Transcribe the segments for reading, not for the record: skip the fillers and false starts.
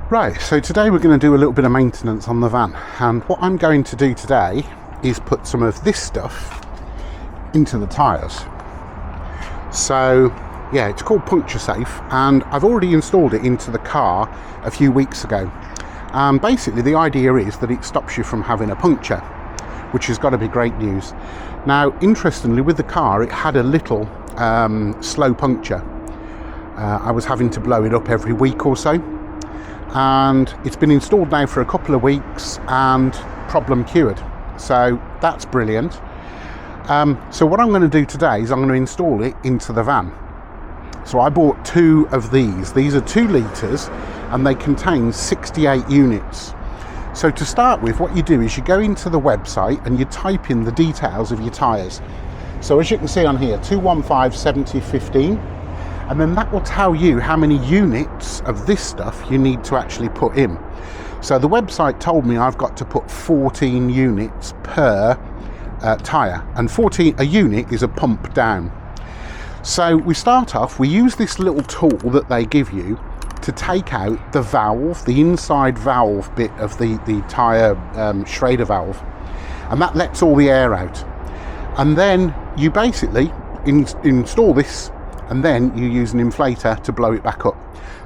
Right, so today we're going to do a little bit of maintenance on the van, and what I'm going to do today is put some of this stuff into the tyres. So yeah, it's called PunctureSafe, and I've already installed it into the car a few weeks ago. Basically the idea is that it stops you from having a puncture, which has got to be great news. Now interestingly, with the car it had a little slow puncture. I was having to blow it up every week or so, and it's been installed now for a couple of weeks and problem cured, so that's brilliant. So what I'm going to do today is I'm going to install it into the van. So I bought two of these are 2 litres and they contain 68 units. So to start with, what you do is you go into the website and you type in the details of your tyres. So as you can see on here, 215 70 15, and then that will tell you how many units of this stuff you need to actually put in. So the website told me I've got to put 14 units per tyre, and a unit is a pump down. So we start off, we use this little tool that they give you to take out the valve, the inside valve bit of the tyre Schrader valve, and that lets all the air out. And then you basically install this, and then you use an inflator to blow it back up.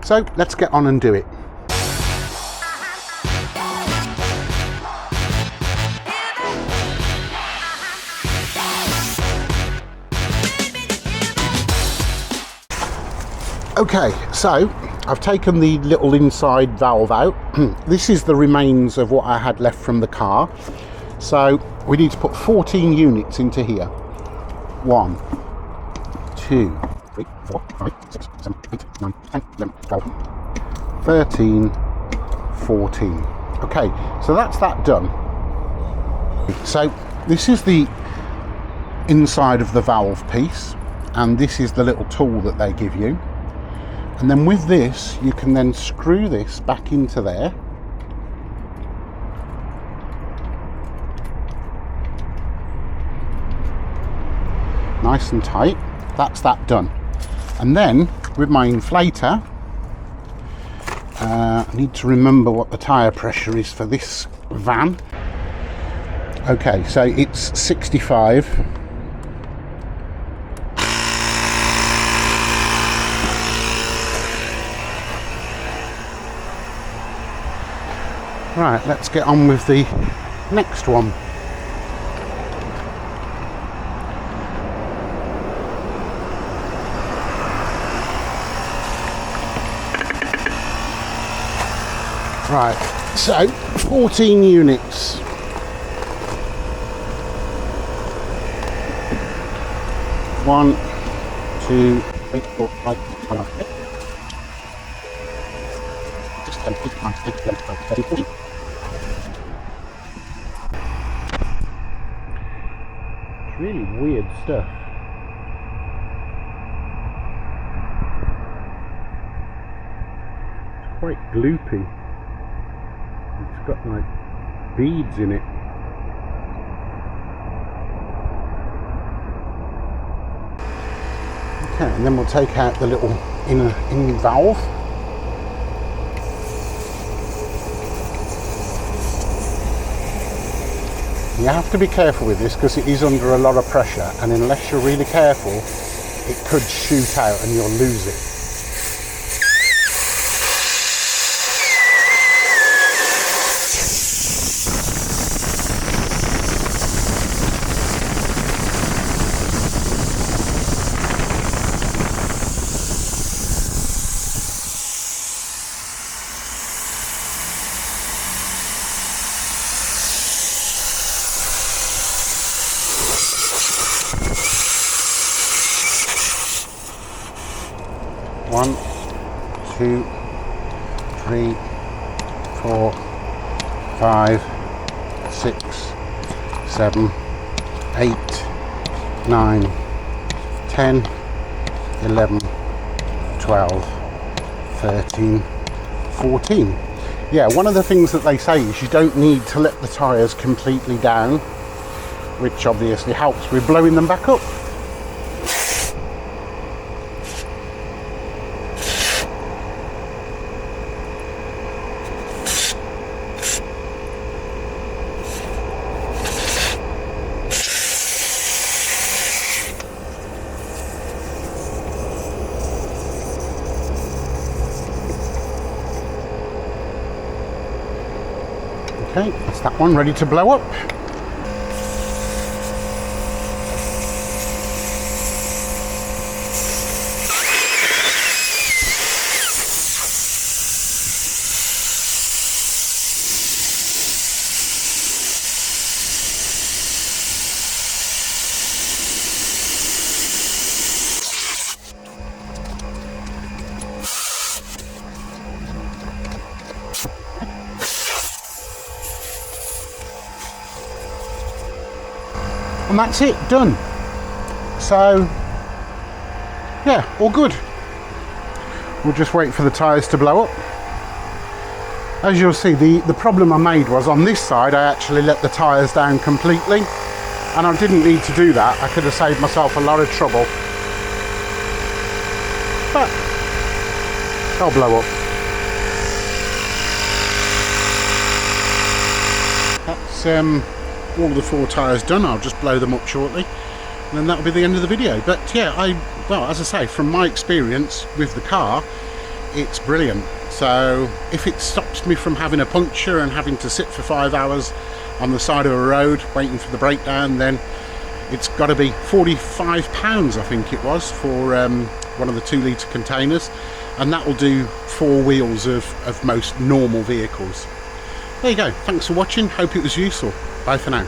So let's get on and do it. Okay, so I've taken the little inside valve out. This is the remains of what I had left from the car. So we need to put 14 units into here. 1, 2, 3, 4, 5, 6, 7, 8, 9, 10, 11, 12, 13, 14. Okay, so that's that done. So this is the inside of the valve piece, and this is the little tool that they give you. And then with this, you can then screw this back into there. Nice and tight. That's that done. And then with my inflator, I need to remember what the tyre pressure is for this van. Okay, so it's 65. Right, let's get on with the next one. Right, so 14 units. One, 2, 3, 4, 5, 6, 7, 8, 9, 10, 11, 12, 13, 14. Really weird stuff. It's quite gloopy. It's got like beads in it. Okay, and then we'll take out the little inner valve. You have to be careful with this because it is under a lot of pressure, and unless you're really careful, it could shoot out and you'll lose it. One, 2, 3, 4, 5, 6, 7, 8, 9, 10, 11, 12, 13, 14. Yeah, one of the things that they say is you don't need to let the tyres completely down, which obviously helps with blowing them back up. Okay, that's that one ready to blow up. And that's it, done. So yeah, all good. We'll just wait for the tyres to blow up. As you'll see, the problem I made was on this side I actually let the tyres down completely, and I didn't need to do that. I could have saved myself a lot of trouble, but they'll blow up. That's all of the 4 tyres done. I'll just blow them up shortly, and then that'll be the end of the video. But yeah, well, as I say, from my experience with the car, it's brilliant. So if it stops me from having a puncture and having to sit for 5 hours on the side of a road waiting for the breakdown, then it's got to be £45, I think it was, for one of the 2-litre containers, and that will do 4 wheels of most normal vehicles. There you go. Thanks for watching. Hope it was useful. Bye for now.